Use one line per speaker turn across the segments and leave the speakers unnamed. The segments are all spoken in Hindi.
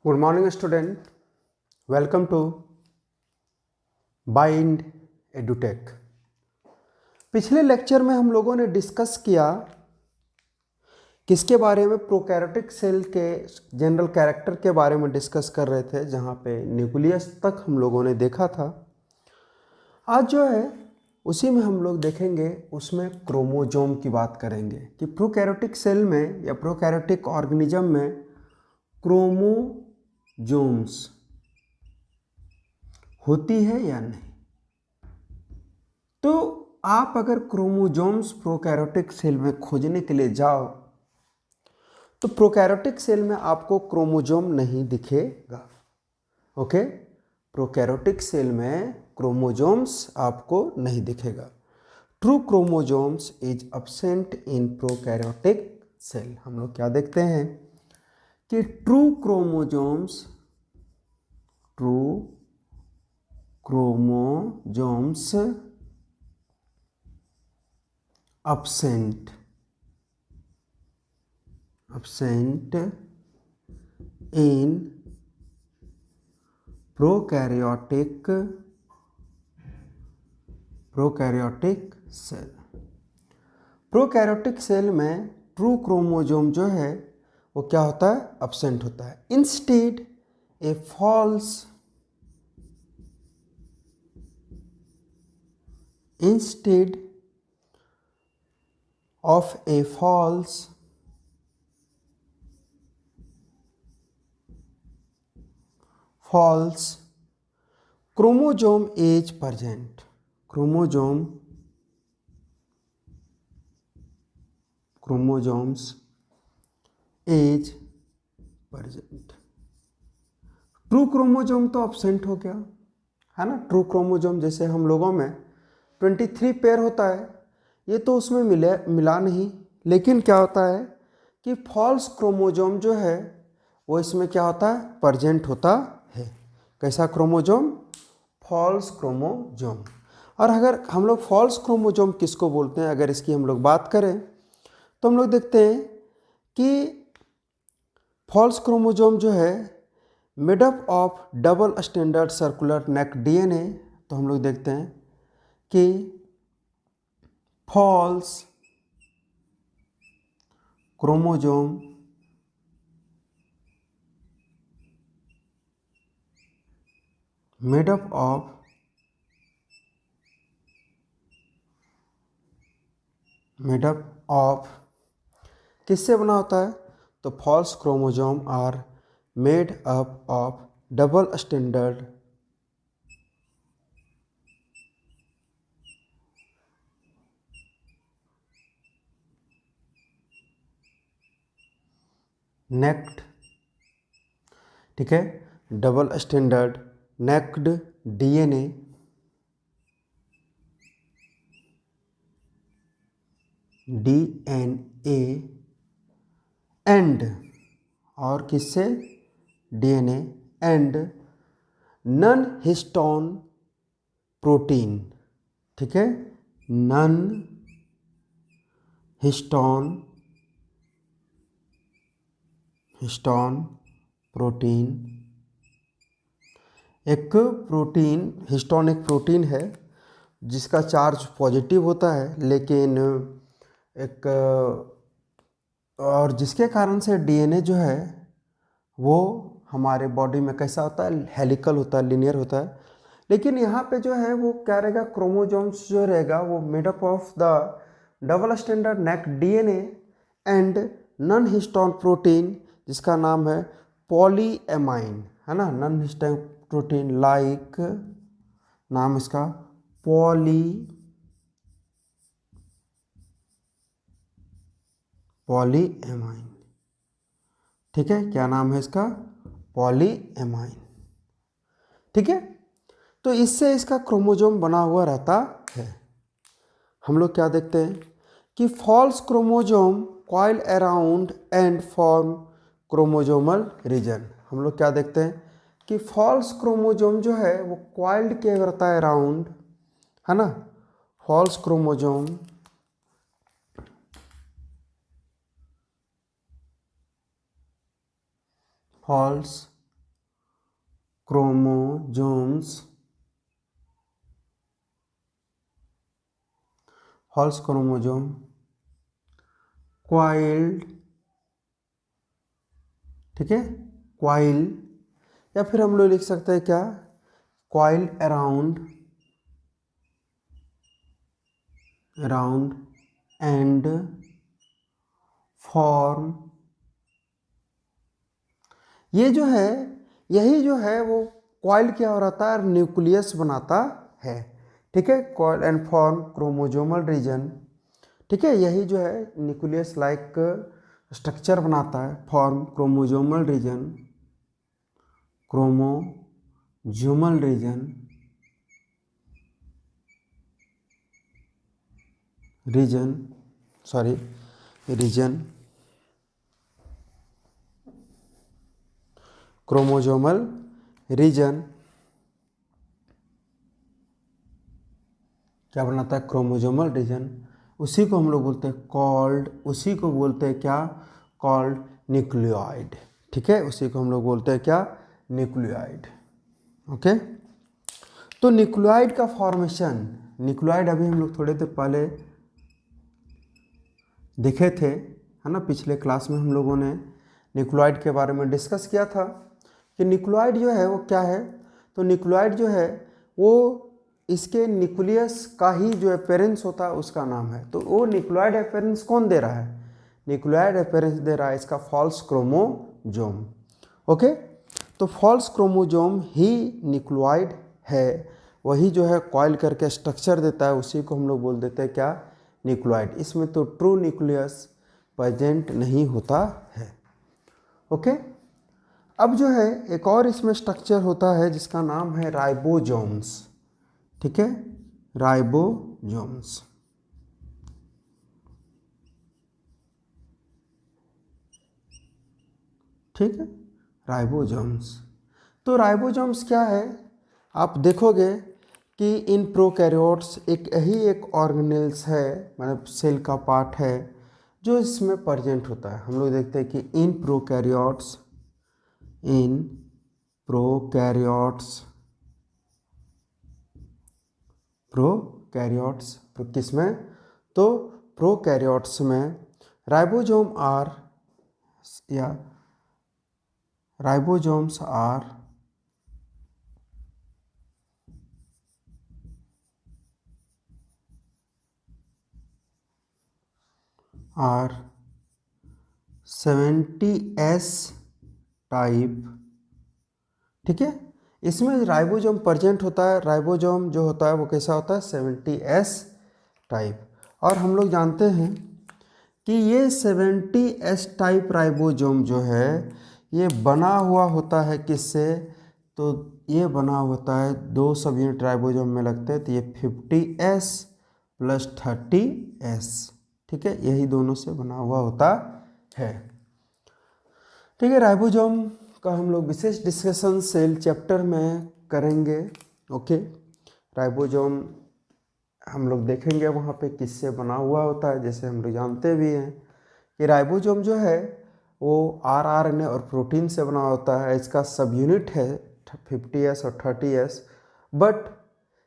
Good morning student, welcome to Bind Edutech. पिछले लेक्चर में हम लोगों ने डिस्कस किया किसके बारे में, प्रोकैरियोटिक सेल के जनरल कैरेक्टर के बारे में डिस्कस कर रहे थे, जहाँ पे न्यूक्लियस तक हम लोगों ने देखा था। आज जो है उसी में हम लोग देखेंगे, उसमें क्रोमोजोम की बात करेंगे कि प्रोकैरियोटिक सेल में या प्रोकैरियोटिक ऑर्गेनिज्म में क्रोमोजोम्स होती है या नहीं। तो आप अगर क्रोमोजोम्स प्रोकैरियोटिक सेल में खोजने के लिए जाओ तो प्रोकैरियोटिक सेल में आपको क्रोमोजोम नहीं दिखेगा। ओके, प्रोकैरियोटिक सेल में क्रोमोजोम्स आपको नहीं दिखेगा। True chromosomes is absent in prokaryotic cell. हम लोग क्या देखते हैं कि true chromosomes absent in prokaryotic cell. Prokaryotic cell में ट्रू क्रोमोजोम जो है वो क्या होता है, एब्सेंट होता है। Instead a false instead of a false chromosome is present। chromosomes is present। True chromosome तो एब्सेंट हो गया है ना। ट्रू क्रोमोजोम जैसे हम लोगों में 23 पेयर होता है, ये तो उसमें मिला नहीं, लेकिन क्या होता है कि फॉल्स क्रोमोजोम जो है वो इसमें क्या होता है, प्रेजेंट होता है। कैसा क्रोमोजोम, फॉल्स क्रोमोजोम। और अगर हम लोग फॉल्स क्रोमोजोम किसको बोलते हैं, अगर इसकी हम लोग बात करें तो हम लोग देखते हैं कि फॉल्स क्रोमोजोम जो है made up of double standard circular naked DNA. तो हम लोग देखते हैं कि false chromosome made up of किससे बना होता है, तो false chromosome are made up of double standard naked, ठीक है, double standard naked DNA and, और किससे, DNA and non histone protein, ठीक है, नन हिस्टोन प्रोटीन। एक प्रोटीन, हिस्टोन एक प्रोटीन है जिसका चार्ज पॉजिटिव होता है, लेकिन एक और जिसके कारण से डीएनए जो है वो हमारे बॉडी में कैसा होता है, हेलिकल होता है, लिनियर होता है। लेकिन यहाँ पे जो है वो क्या रहेगा, क्रोमोजोम्स जो रहेगा वो made up of the double standard neck DNA and non histone protein, जिसका नाम है पॉलीएमाइन, है ना। नॉन हिस्टोन प्रोटीन लाइक, नाम इसका पॉलीएमाइन, ठीक है, क्या नाम है इसका, पॉलीएमाइन, ठीक है। तो इससे इसका क्रोमोजोम बना हुआ रहता है। हम लोग क्या देखते हैं कि false chromosome coil around and form chromosomal region. हम लोग क्या देखते हैं कि फॉल्स क्रोमोजोम जो है वो कॉइल्ड किया रहता है अराउंड, है ना। False chromosome chromosomes, false chromosome, coiled, ठीक है, क्वाइल, या फिर हम लोग लिख सकते हैं क्या, क्वाइल अराउंड एंड फॉर्म। ये जो है, यही जो है वो क्वाइल क्या हो रहता है, न्यूक्लियस बनाता है, ठीक है, coil and form chromosomal region, ठीक है, यही जो है न्यूक्लियस लाइक स्ट्रक्चर बनाता है, form chromosomal region, chromosomal region, region chromosomal region क्या बनाता है, क्रोमोजोमल रीजन, उसी को हम लोग बोलते हैं कॉल्ड, उसी को बोलते हैं क्या, कॉल्ड न्यूक्लियोइड, ठीक है, उसी को हम लोग बोलते हैं क्या, न्यूक्लियोइड। ओके, तो न्यूक्लियोइड का फॉर्मेशन, न्यूक्लियोइड अभी हम लोग थोड़े देर पहले देखे थे, है ना, पिछले क्लास में हम लोगों ने न्यूक्लियोइड के बारे में डिस्कस किया था कि न्यूक्लियोइड जो है वो क्या है। तो न्यूक्लियोइड जो है वो इसके न्यूक्लियस का ही जो अपेरेंस होता है उसका नाम है। तो वो न्यूक्लियोइड अपेरेंस कौन दे रहा है, न्यूक्लियोइड अपेरेंस दे रहा है इसका फॉल्स क्रोमोजोम। ओके, तो फॉल्स क्रोमोजोम ही न्यूक्लियोइड है, वही जो है कॉइल करके स्ट्रक्चर देता है, उसी को हम लोग बोल देते हैं क्या, न्यूक्लियोइड। इसमें तो ट्रू न्यूक्लियस प्रेजेंट नहीं होता है। ओके, अब जो है एक और इसमें स्ट्रक्चर होता है जिसका नाम है राइबोसोम्स, ठीक है, राइबोसोम्स, ठीक है, राइबोसोम्स। तो राइबोसोम्स क्या है, आप देखोगे कि इन प्रोकैरियोट्स एक ऑर्गेनेल्स है, मतलब सेल का पार्ट है जो इसमें प्रेजेंट होता है। हम लोग देखते हैं कि इन प्रोकैरियोट्स किसमें, तो प्रोकैरियोट्स में राइबोसोम आर या राइबोसोम्स आर 70S टाइप, ठीक है, इसमें राइबोसोम प्रेजेंट होता है। राइबोसोम जो होता है वो कैसा होता है, 70S टाइप। और हम लोग जानते हैं कि ये 70S टाइप राइबोसोम जो है ये बना हुआ होता है किससे, तो ये बना होता है, दो सब यूनिट राइबोसोम में लगते हैं, तो ये 50S प्लस 30S, ठीक है, यही दोनों से बना हुआ होता है। ठीक है, राइबोसोम का हम लोग विशेष डिस्कशन सेल चैप्टर में करेंगे। ओके, राइबोसोम हम लोग देखेंगे वहाँ पे किससे बना हुआ होता है। जैसे हम लोग जानते भी हैं कि राइबोसोम जो है वो RNA और प्रोटीन से बना होता है। इसका सब यूनिट है 50S और 30S, बट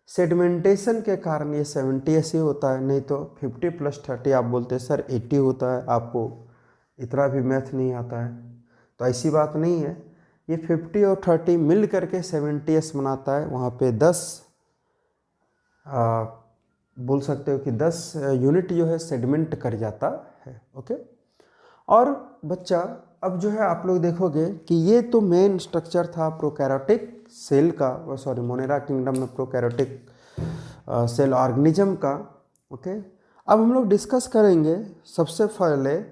सेडिमेंटेशन के कारण ये 70S ही होता है, नहीं तो 50 प्लस 30 आप बोलते हैं सर 80 होता है, आपको इतना भी मैथ नहीं आता है, तो ऐसी बात नहीं है। ये 50 और 30 मिल करके 70S बनाता है। वहाँ पे 10 बोल सकते हो कि 10 यूनिट जो है सेडिमेंट कर जाता है। ओके, और बच्चा अब जो है आप लोग देखोगे कि ये तो मेन स्ट्रक्चर था प्रोकैरियोटिक सेल का, सॉरी मोनेरा किंगडम में प्रोकैरियोटिक सेल ऑर्गेनिज्म का। ओके, अब हम लोग डिस्कस करेंगे सबसे पहले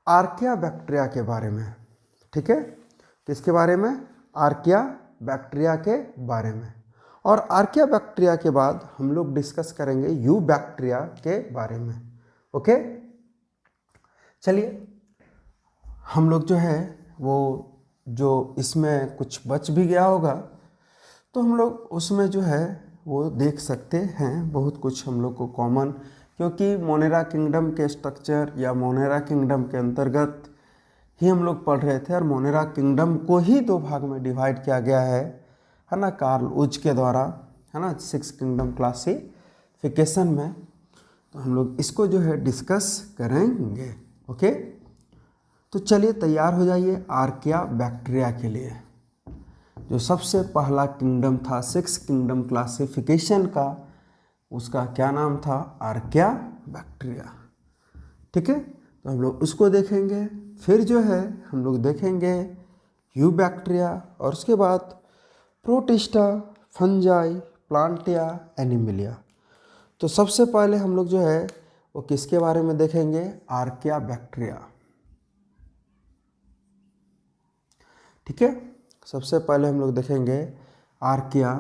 आर्किया बैक्टीरिया के बारे में, ठीक है, किसके बारे में, आर्किया बैक्टीरिया के बारे में। और आर्किया बैक्टीरिया के बाद हम लोग डिस्कस करेंगे यू बैक्टीरिया के बारे में। ओके, चलिए हम लोग जो है वो जो इसमें कुछ बच भी गया होगा तो हम लोग उसमें जो है वो देख सकते हैं, बहुत कुछ हम लोग को कॉमन, क्योंकि मोनेरा किंगडम के स्ट्रक्चर या मोनेरा किंगडम के अंतर्गत ही हम लोग पढ़ रहे थे। और मोनेरा किंगडम को ही दो भाग में डिवाइड किया गया है, है ना, कार्ल उज के द्वारा, है ना, 6 किंगडम क्लासिफिकेशन में। तो हम लोग इसको जो है डिस्कस करेंगे। ओके, तो चलिए तैयार हो जाइए आर्किया बैक्टीरिया के लिए। जो सबसे पहला किंगडम था 6 किंगडम क्लासिफिकेशन का, उसका क्या नाम था? Archaea bacteria. ठीक है, तो हम लोग उसको देखेंगे। फिर जो है हम लोग देखेंगे यू बैक्टीरिया, और उसके बाद प्रोटिस्टा, फंजाई, प्लांटिया, एनिमिलिया। तो सबसे पहले हम लोग जो है वो किसके बारे में देखेंगे? Archaea bacteria. ठीक है, सबसे पहले हम लोग देखेंगे आर्किया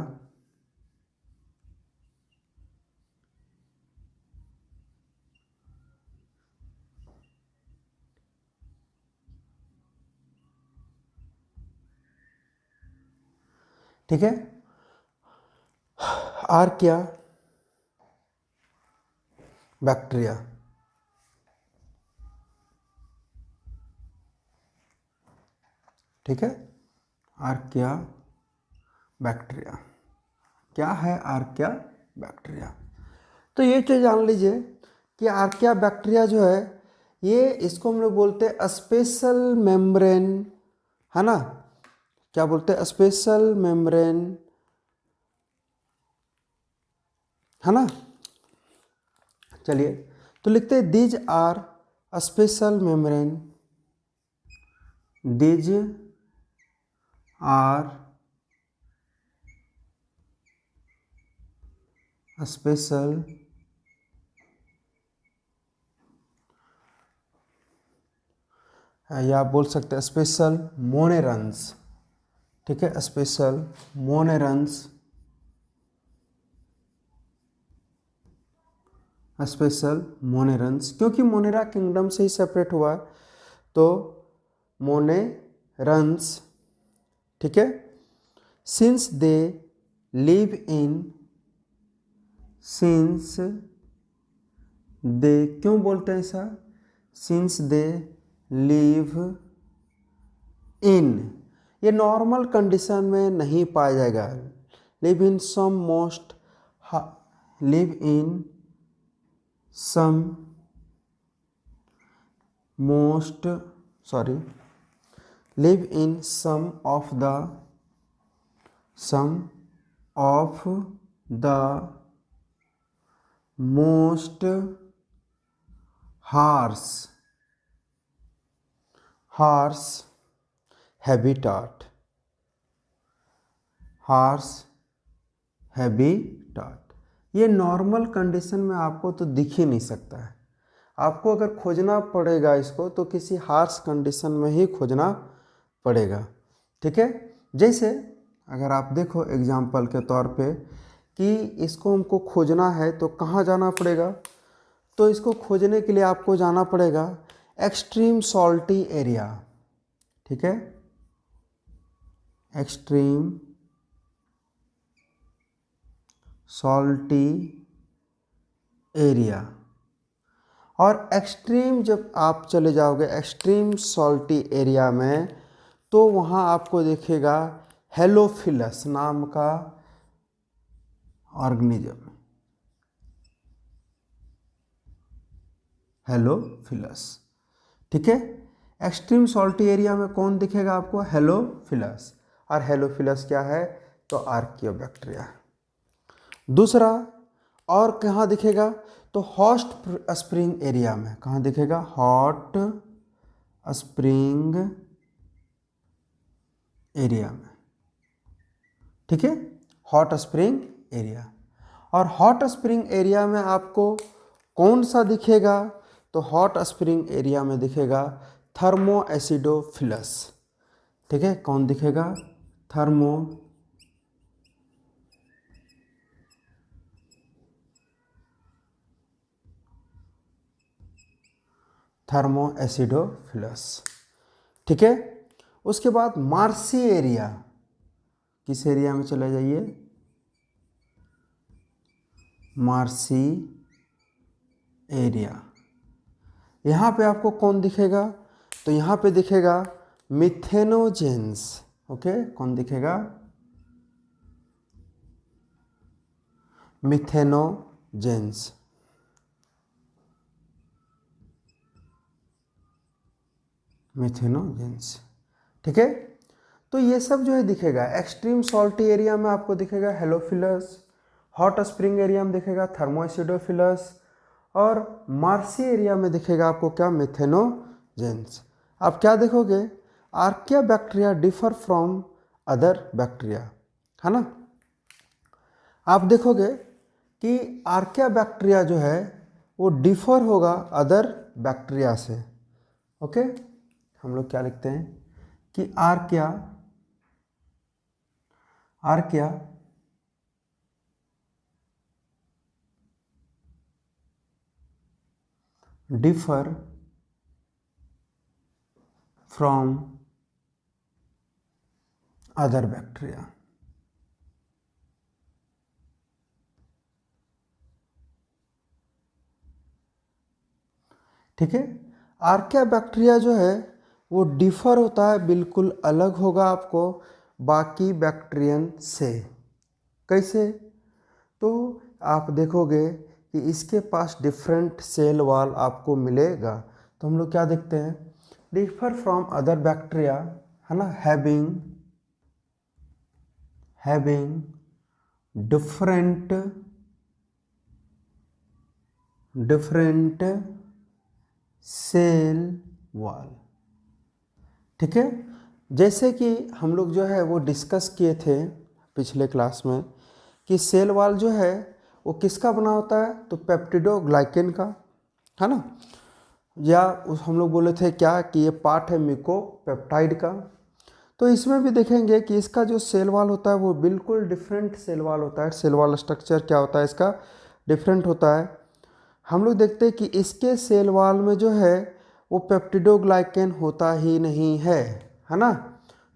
ठीक है, आर्किया बैक्टीरिया। ठीक है, आर्किया बैक्टीरिया क्या है? आर्किया बैक्टीरिया, तो ये चीज़ जान लीजिए कि आर्किया बैक्टीरिया जो है ये, इसको हम लोग बोलते हैं स्पेशल मेम्ब्रेन, है ना, क्या बोलते हैं? स्पेशल मेम्ब्रेन, है ना। चलिए तो लिखते हैं these are special membrane, these are special या आप बोल सकते हैं स्पेशल मोनेरन्स। ठीक है, स्पेशल मोनेरन्स, स्पेशल मोनेरन्स, क्योंकि मोनेरा किंगडम से ही सेपरेट हुआ है, तो मोनेरन्स। ठीक है, since they live in, since they, क्यों बोलते हैं ऐसा? सिंस दे लिव इन, ये नॉर्मल कंडीशन में नहीं पाया जाएगा। Live in some most, live in some most, sorry, live in some of the, some of the most harsh habitat, harsh habitat. ये नॉर्मल कंडीशन में आपको तो दिख ही नहीं सकता है। आपको अगर खोजना पड़ेगा इसको तो किसी हार्श कंडीशन में ही खोजना पड़ेगा। ठीक है, जैसे अगर आप देखो एग्जाम्पल के तौर पे कि इसको हमको खोजना है तो कहाँ जाना पड़ेगा? तो इसको खोजने के लिए आपको जाना पड़ेगा एक्सट्रीम सॉल्टी एरिया। ठीक है, एक्सट्रीम सॉल्टी एरिया, और एक्सट्रीम जब आप चले जाओगे एक्सट्रीम सॉल्टी एरिया में, तो वहाँ आपको दिखेगा हेलोफिलस नाम का ऑर्गेनिज्म, हेलोफिलस। ठीक है, एक्सट्रीम सॉल्टी एरिया में कौन दिखेगा आपको? हेलोफिलस। और हेलोफिलस क्या है? तो आर्कियोबैक्टीरिया। दूसरा और कहाँ दिखेगा? तो हॉट स्प्रिंग एरिया में। कहाँ दिखेगा? हॉट स्प्रिंग एरिया में। ठीक है, हॉट स्प्रिंग एरिया। और हॉट स्प्रिंग एरिया में आपको कौन सा दिखेगा? तो हॉट स्प्रिंग एरिया में दिखेगा थर्मो एसिडोफिलस। ठीक है, कौन दिखेगा? Thermo acidophilus. ठीक है, उसके बाद मार्सी एरिया, किस एरिया में चले जाइए? Marshy area. यहाँ पे आपको कौन दिखेगा? तो यहाँ पे दिखेगा मिथेनोजेंस। ओके, कौन दिखेगा? मिथेनोजेंस। मिथेनोजेंस, ठीक है। तो ये सब जो है दिखेगा। एक्सट्रीम सॉल्टी एरिया में आपको दिखेगा हेलोफिलस, हॉट स्प्रिंग एरिया में दिखेगा थर्मोएसिडोफिलस, और मार्सी एरिया में दिखेगा आपको क्या, मिथेनोजेंस। आप क्या देखोगे, archaea bacteria differ from other bacteria, है ना। आप देखोगे कि आर्किया बैक्टीरिया जो है वो डिफर होगा अदर बैक्टीरिया से। ओके, हम लोग क्या लिखते हैं कि archaea differ from other bacteria। ठीक है, आर्किया बैक्टीरिया जो है वो डिफर होता है, बिल्कुल अलग होगा आपको बाकी बैक्टीरियन से। कैसे, तो आप देखोगे कि इसके पास डिफरेंट सेल वॉल आपको मिलेगा। तो हम लोग क्या देखते हैं, डिफर फ्रॉम अदर बैक्टीरिया, है ना, हैविंग डिफरेंट सेल वॉल। ठीक है, जैसे कि हम लोग जो है वो डिस्कस किए थे पिछले क्लास में कि सेल वॉल जो है वो किसका बना होता है, तो पेप्टिडोग्लाइकेन का, है ना। या हम लोग बोले थे क्या कि ये पार्ट है मिकोपेप्टाइड का। तो इसमें भी देखेंगे कि इसका जो सेल वॉल होता है वो बिल्कुल डिफरेंट सेल वॉल होता है। सेल वॉल स्ट्रक्चर क्या होता है इसका, डिफरेंट होता है। हम लोग देखते हैं कि इसके सेल वॉल में जो है वो पेप्टिडोग्लाइकेन होता ही नहीं है ना।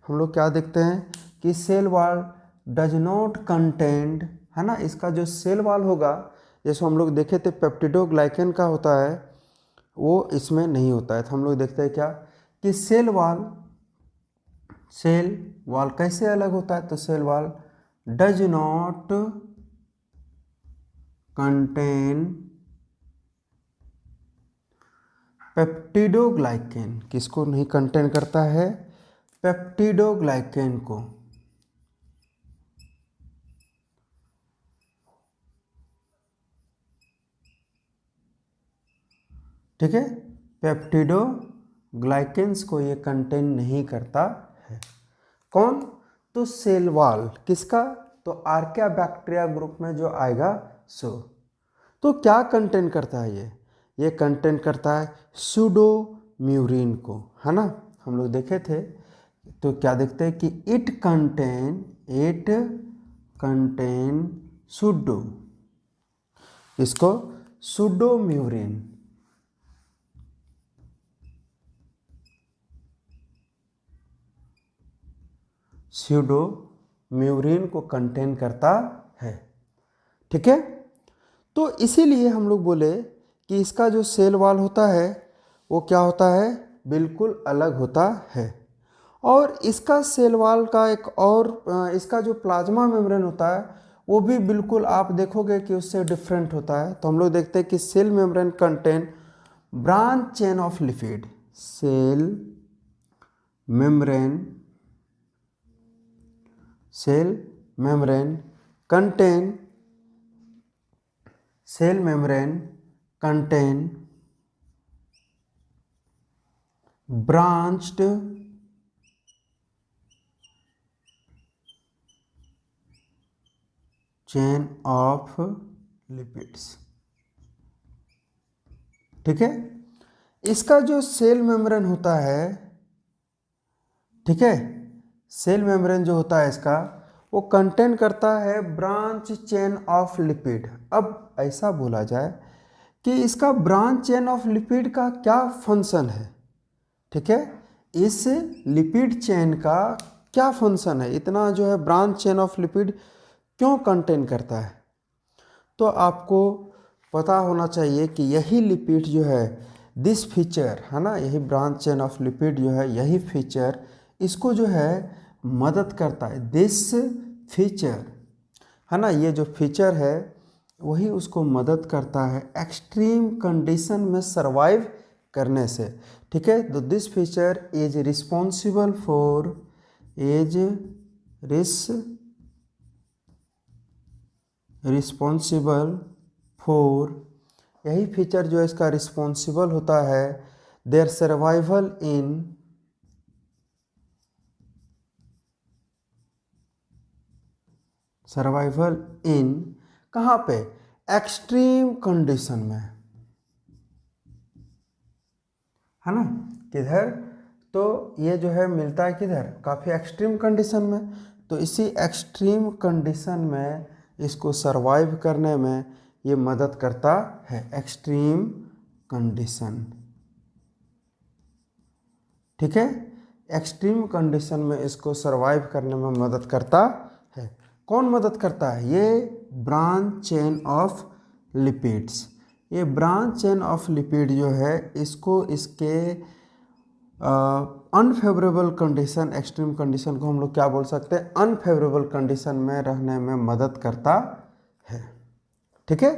हम लोग क्या देखते हैं कि cell wall does not contain, है ना, इसका जो सेल वॉल होगा, जैसे हम लोग देखे थे पेप्टिडोग्लाइकेन का होता है, वो इसमें नहीं होता है। तो हम लोग देखते हैं क्या कि सेल वॉल कैसे अलग होता है, तो cell wall does not contain peptidoglycan. किसको नहीं कंटेन करता है, पेप्टिडोग्लाइकेन को। ठीक है, पेप्टिडोग्लाइकेन्स को ये कंटेन नहीं करता है। कौन, तो सेल वॉल किसका, तो आर्किया बैक्टीरिया ग्रुप में जो आएगा सो। तो क्या कंटेन करता है ये कंटेन करता है सूडोम्यूरिन को, है ना। हम लोग देखे थे, तो क्या देखते हैं कि इट कंटेन सूडो, इसको सूडोम्यूरिन, सूडोम्यूरिन को कंटेन करता है। ठीक है, तो इसीलिए हम लोग बोले कि इसका जो सेल वॉल होता है वो क्या होता है, बिल्कुल अलग होता है। और इसका सेल वॉल का एक और इसका जो प्लाज्मा मेम्ब्रेन होता है वो भी बिल्कुल आप देखोगे कि उससे डिफरेंट होता है। तो हम लोग देखते हैं कि cell membrane contain branch chain of lipid, cell membrane contain branched chain of lipids। ठीक है, इसका जो सेल मेम्ब्रेन होता है, ठीक है, सेल मेम्ब्रेन जो होता है इसका वो कंटेन करता है ब्रांच चेन ऑफ लिपिड। अब ऐसा बोला जाए कि इसका ब्रांच चेन ऑफ लिपिड का क्या फंक्शन है। ठीक है, इस लिपिड चेन का क्या फंक्शन है, इतना जो है ब्रांच चेन ऑफ लिपिड क्यों कंटेन करता है। तो आपको पता होना चाहिए कि यही लिपिड जो है, दिस फीचर, है ना, यही ब्रांच चेन ऑफ लिपिड जो है, यही फीचर इसको जो है मदद करता है। दिस फीचर, है ना, ये जो फीचर है वही उसको मदद करता है एक्सट्रीम कंडीशन में सरवाइव करने से। ठीक है, तो this feature is responsible for is responsible for, यही फीचर जो है इसका रिस्पॉन्सिबल होता है देयर सर्वाइवल इन कहाँ पे, एक्सट्रीम कंडीशन में, है ना, किधर, तो ये जो है मिलता है किधर, काफ़ी एक्सट्रीम कंडीशन में। तो इसी एक्सट्रीम कंडीशन में इसको सरवाइव करने में ये मदद करता है, एक्सट्रीम कंडीशन। ठीक है, एक्सट्रीम कंडीशन में इसको सरवाइव करने में मदद करता है। कौन मदद करता है, ये ब्रांच चेन ऑफ लिपिड्स। ये ब्रांच चेन ऑफ लिपिड जो है इसको इसके अनफेवरेबल कंडीशन, एक्सट्रीम कंडीशन को हम लोग क्या बोल सकते हैं, अनफेवरेबल कंडीशन में रहने में मदद करता है। ठीक है,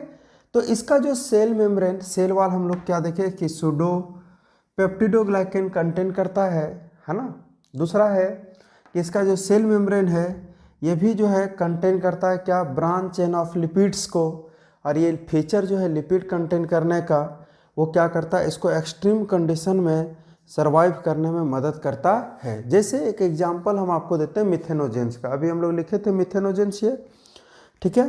तो इसका जो सेल मेम्ब्रेन, सेल वाल हम लोग क्या देखें कि सूडो पेप्टिडोग्लाइकेन कंटेन करता है ना। दूसरा है कि इसका जो सेल मेम्ब्रेन है ये भी जो है कंटेन करता है क्या, ब्रांच चेन ऑफ लिपिड्स को। और ये फीचर जो है लिपिड कंटेन करने का वो क्या करता है, इसको एक्सट्रीम कंडीशन में सरवाइव करने में मदद करता है। जैसे एक एग्जांपल हम आपको देते हैं मिथेनोजेंस का, अभी हम लोग लिखे थे मिथेनोजेंस ये। ठीक है,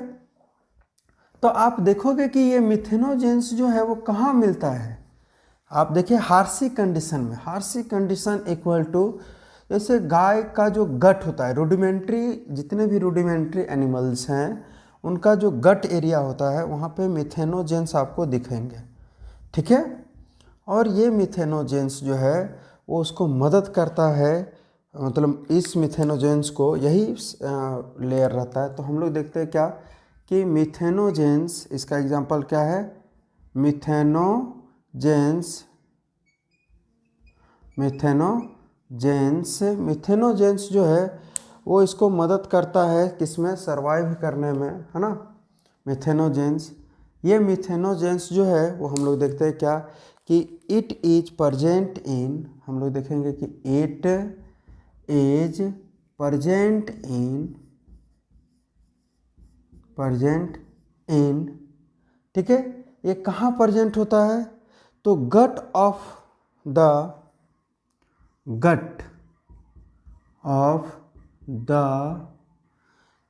तो आप देखोगे कि ये मिथेनोजेंस जो है वो कहाँ मिलता है, आप देखिए हार्सी कंडीशन में। हार्सी कंडीशन इक्वल टू, जैसे गाय का जो गट होता है, रूडिमेंट्री, जितने भी रूडिमेंट्री एनिमल्स हैं उनका जो गट एरिया होता है वहाँ पे मिथेनोजेंस आपको दिखेंगे। ठीक है, और ये मिथेनोजेंस जो है वो उसको मदद करता है, मतलब इस मिथेनोजेंस को यही लेयर रहता है। तो हम लोग देखते हैं क्या कि मिथेनोजेंस, इसका एग्जांपल क्या है, मिथेनोजेंस मिथेनोजेंस जो है वो इसको मदद करता है किसमें, सरवाइव करने में, है ना। मिथेनोजेंस, ये मिथेनोजेंस जो है वो हम लोग देखते हैं क्या कि इट इज प्रजेंट इन, हम लोग देखेंगे कि इट इज प्रजेंट इन। ठीक है, ये कहाँ प्रजेंट होता है, तो गट ऑफ द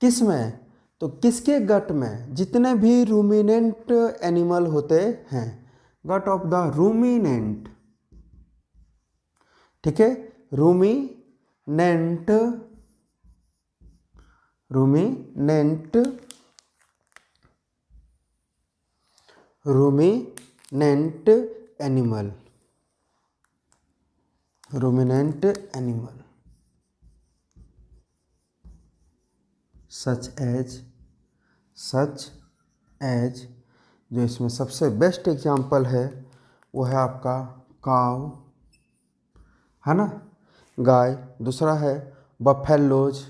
किस में, तो किसके गट में, जितने भी रूमिनेंट एनिमल होते हैं, गट ऑफ द रूमिनेंट। ठीक है, ruminant animal, ruminant animal such as, जो इसमें सबसे बेस्ट एग्जाम्पल है वो है आपका काव, है ना, गाय। दूसरा है बफेलोज,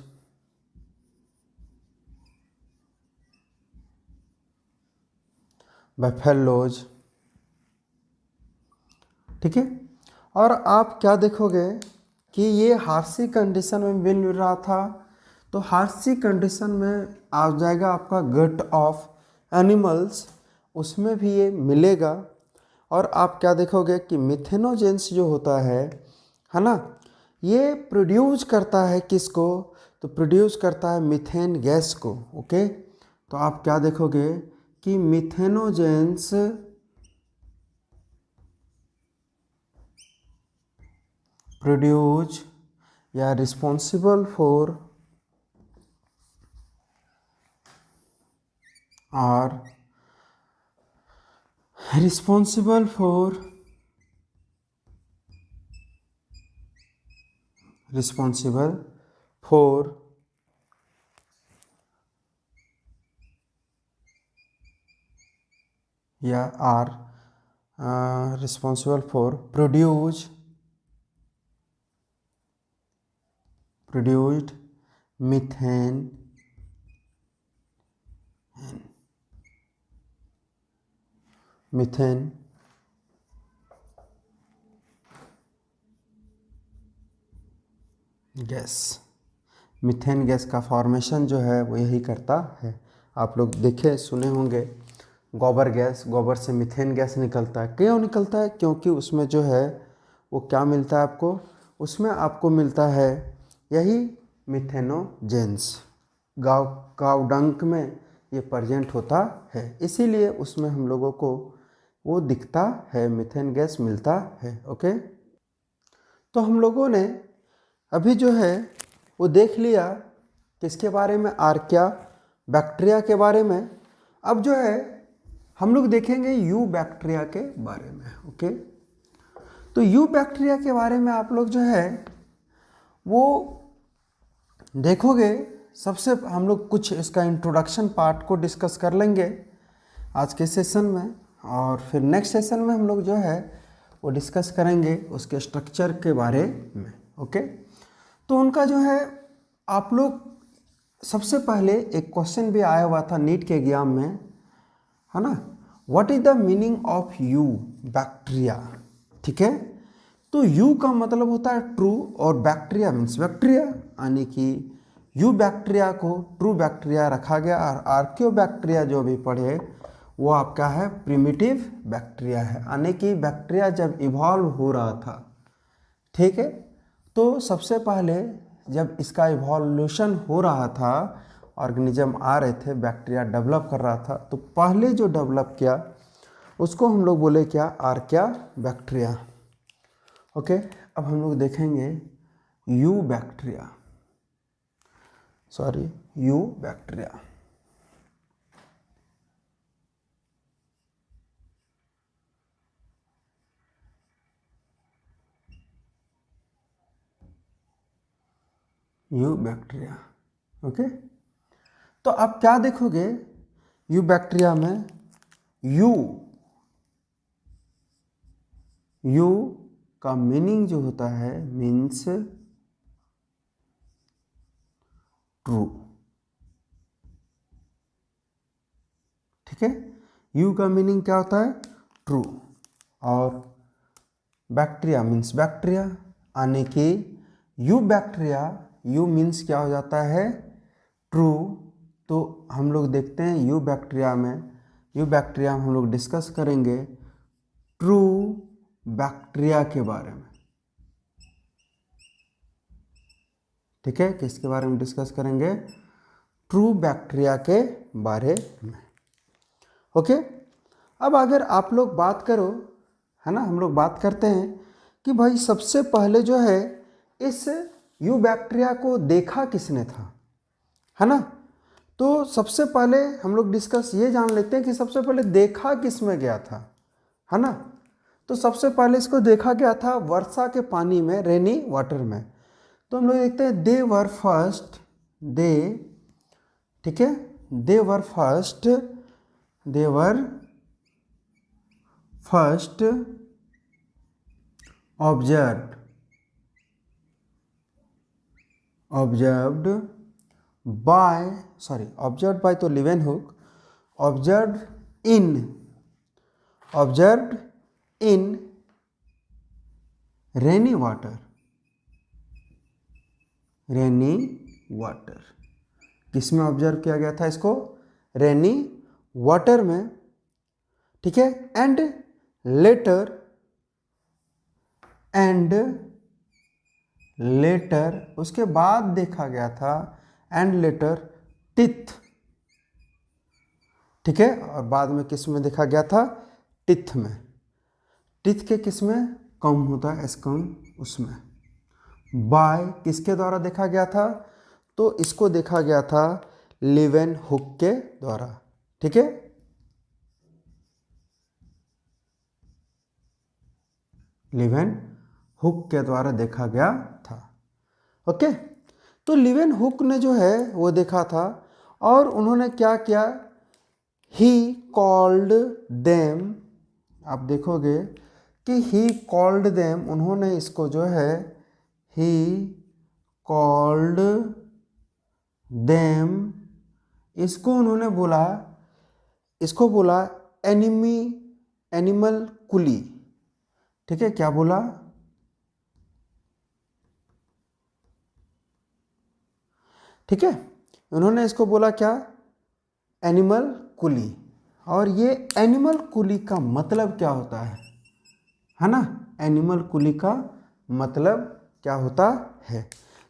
ठीक है, और आप क्या देखोगे कि ये हार्सी कंडीशन में मिल रहा था, तो हार्सी कंडीशन में आ जाएगा आपका गट ऑफ एनिमल्स, उसमें भी ये मिलेगा। और आप क्या देखोगे कि मिथेनोजेंस जो होता है ना, ये प्रोड्यूस करता है किसको, तो प्रोड्यूस करता है मीथेन गैस को। ओके, तो आप क्या देखोगे कि मिथेनोजेंस प्रोड्यूस या responsible for are responsible for या are responsible for produced methane, methane gas. Methane gas का फॉर्मेशन जो है वो यही करता है। आप लोग देखे सुने होंगे गोबर गैस, गोबर से मीथेन गैस निकलता है। क्यों निकलता है? क्योंकि उसमें जो है वो क्या मिलता है आपको, उसमें आपको मिलता है यही मिथेनोजेंस। गाव डंक में ये प्रेजेंट होता है, इसीलिए उसमें हम लोगों को वो दिखता है, मीथेन गैस मिलता है। ओके, तो हम लोगों ने अभी जो है वो देख लिया किसके बारे में, आर्किया बैक्टीरिया के बारे में। अब जो है हम लोग देखेंगे यू बैक्टीरिया के बारे में। ओके, तो यू बैक्टीरिया के बारे में आप लोग जो है वो देखोगे। सबसे हम लोग कुछ इसका इंट्रोडक्शन पार्ट को डिस्कस कर लेंगे आज के सेशन में, और फिर नेक्स्ट सेशन में हम लोग जो है वो डिस्कस करेंगे उसके स्ट्रक्चर के बारे में। ओके, तो उनका जो है आप लोग सबसे पहले एक क्वेश्चन भी आया हुआ था नीट के एग्जाम में, है ना, what is the meaning of you bacteria. ठीक है, तो यू का मतलब होता है ट्रू और बैक्टीरिया मीन्स बैक्टीरिया, यानी कि यू बैक्टीरिया को ट्रू बैक्टीरिया रखा गया। और आर्कियो बैक्टीरिया जो भी पढ़े वो आपका है प्रिमिटिव बैक्टीरिया है, यानी कि बैक्टीरिया जब इवॉल्व हो रहा था, ठीक है, तो सबसे पहले जब इसका इवोल्यूशन हो रहा था, ऑर्गेनिज्म आ रहे थे, बैक्टीरिया डेवलप कर रहा था, तो पहले जो डेवलप किया उसको हम लोग बोले क्या, आर्किया बैक्टीरिया। ओके, अब हम लोग देखेंगे you bacteria, sorry you bacteria. You bacteria. Okay, तो आप क्या देखोगे यू बैक्टीरिया में, यू यू का मीनिंग जो होता है मीन्स ट्रू। ठीक है, यू का मीनिंग क्या होता है, ट्रू। और बैक्टीरिया मीन्स बैक्टीरिया, यानी कि यू बैक्टीरिया, यू मीन्स क्या हो जाता है, ट्रू। तो हम लोग देखते हैं यू बैक्टीरिया में, यू बैक्टीरिया में हम लोग डिस्कस करेंगे ट्रू बैक्टीरिया के बारे में। ठीक है, किसके बारे में डिस्कस करेंगे, ट्रू बैक्टीरिया के बारे में। ओके, अब अगर आप लोग बात करो, है ना, हम लोग बात करते हैं कि भाई सबसे पहले जो है इस यू बैक्टीरिया को देखा किसने था, है ना। तो सबसे पहले हम लोग डिस्कस ये जान लेते हैं कि सबसे पहले देखा किस में गया था, है ना। तो सबसे पहले इसको देखा गया था वर्षा के पानी में, रेनी वाटर में। तो हम लोग देखते हैं दे वर फर्स्ट, दे, ठीक है, दे वर फर्स्ट observed by तो लिवेनहुक, observed in रेनी वाटर। किस में ऑब्जर्व किया गया था इसको, रेनी वाटर में। ठीक है, एंड लेटर उसके बाद देखा गया था, एंड लेटर टिथ। ठीक है, और बाद में किस में देखा गया था, टिथ में। टिथ के किस में कम होता है, एस्कम, उसमें। बाय किसके द्वारा देखा गया था, तो इसको देखा गया था लिवेनहुक के द्वारा। ठीक है, लिवेनहुक के द्वारा देखा गया था। ओके, तो लिवेनहुक ने जो है वो देखा था, और उन्होंने क्या किया, ही कॉल्ड देम। आप देखोगे कि ही कॉल्ड देम, उन्होंने इसको जो है ही कॉल्ड देम, इसको उन्होंने बोला, इसको बोला एनिमी एनिमल कुली, ठीक है, क्या बोला, ठीक है, उन्होंने इसको बोला क्या, एनिमल कुली। और ये एनिमल कुली का मतलब क्या होता है ना, एनिमल कुली का मतलब क्या होता है,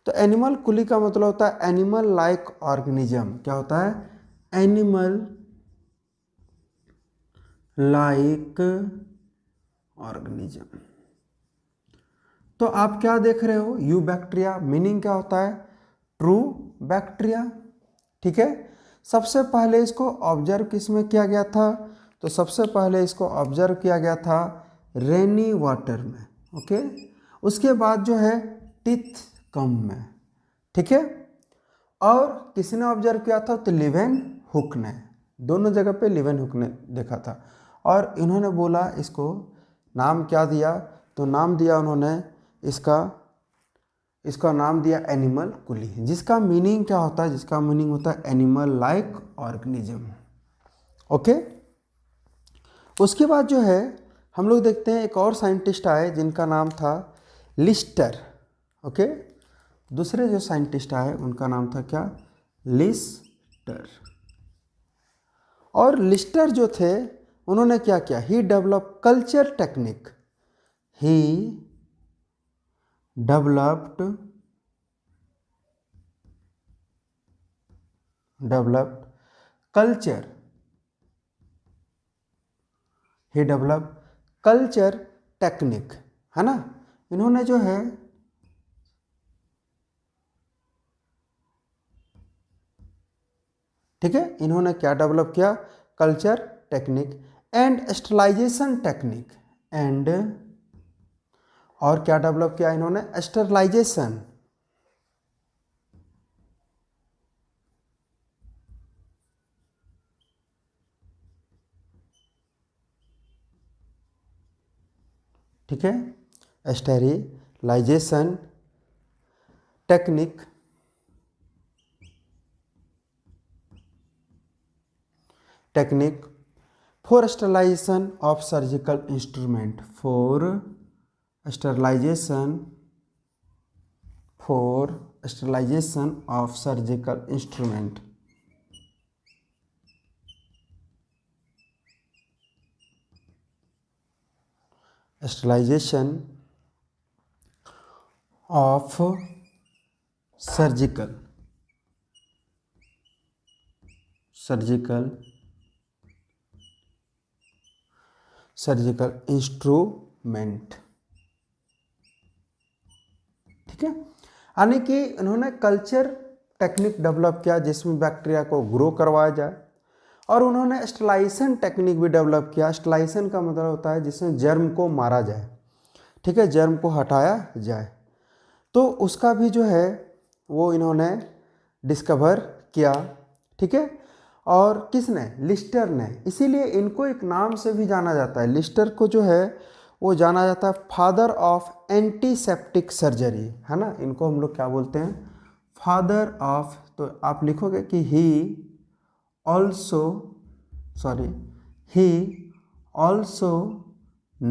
तो एनिमल कुली का मतलब होता है एनिमल लाइक ऑर्गेनिज्म, क्या होता है, एनिमल लाइक ऑर्गेनिज्म। तो आप क्या देख रहे हो, यू बैक्टीरिया, मीनिंग क्या होता है, ट्रू बैक्टीरिया, ठीक है। सबसे पहले इसको ऑब्जर्व किस में किया गया था, तो सबसे पहले इसको ऑब्जर्व किया गया था रेनी वाटर में, ओके। उसके बाद जो है टिथ कम में, ठीक है। और किसने ऑब्जर्व किया था, तो लिवेन हुक ने, दोनों जगह पे लिवेन हुक ने देखा था। और इन्होंने बोला, इसको नाम क्या दिया, तो नाम दिया उन्होंने इसका नाम दिया एनिमल कुली, जिसका मीनिंग क्या होता है, जिसका मीनिंग होता है एनिमल लाइक ऑर्गेनिज्म, ओके। उसके बाद जो है हम लोग देखते हैं एक और साइंटिस्ट आए जिनका नाम था लिस्टर, ओके। दूसरे जो साइंटिस्ट आए उनका नाम था क्या, लिस्टर। और लिस्टर जो थे उन्होंने क्या किया, ही develop culture technique, he developed culture, he develop culture technique, है ना। इन्होंने जो है ठीक है, इन्होंने क्या डेवलप किया, culture technique and sterilization technique, and और क्या डेवलप किया इन्होंने, स्टरलाइजेशन, ठीक है, sterilization technique for sterilization of surgical instrument, for sterilization of surgical instrument, sterilization of surgical instrument, ठीक है। यानी कि इन्होंने कल्चर टेक्निक डेवलप किया जिसमें बैक्टीरिया को ग्रो करवाया जाए, और उन्होंने स्टरलाइजेशन टेक्निक भी डेवलप किया। स्टरलाइजेशन का मतलब होता है जिसमें जर्म को मारा जाए, ठीक है, जर्म को हटाया जाए, तो उसका भी जो है वो इन्होंने डिस्कवर किया, ठीक है। और किसने, लिस्टर ने, इसीलिए इनको एक नाम से भी जाना जाता है, लिस्टर को जो है वो जाना जाता है फादर ऑफ एंटीसेप्टिक सर्जरी, है ना। इनको हम लोग क्या बोलते हैं, फादर ऑफ, तो आप लिखोगे कि he also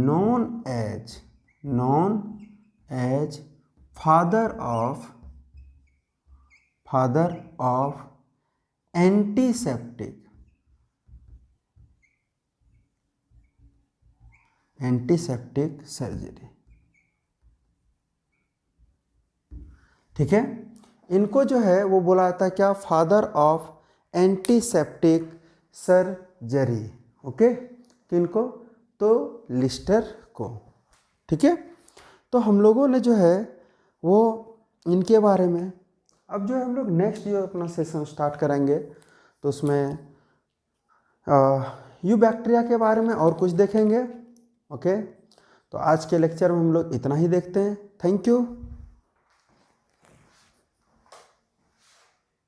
known as father of antiseptic surgery, ठीक है। इनको जो है वो बोला जाता है क्या, father of antiseptic surgery, okay. किनको, तो लिस्टर को, ठीक है। तो हम लोगों ने जो है वो इनके बारे में, अब जो है हम लोग नेक्स्ट जो अपना सेशन स्टार्ट करेंगे तो उसमें यू बैक्टीरिया के बारे में और कुछ देखेंगे, ओके। तो आज के लेक्चर में हम लोग इतना ही देखते हैं, थैंक यू।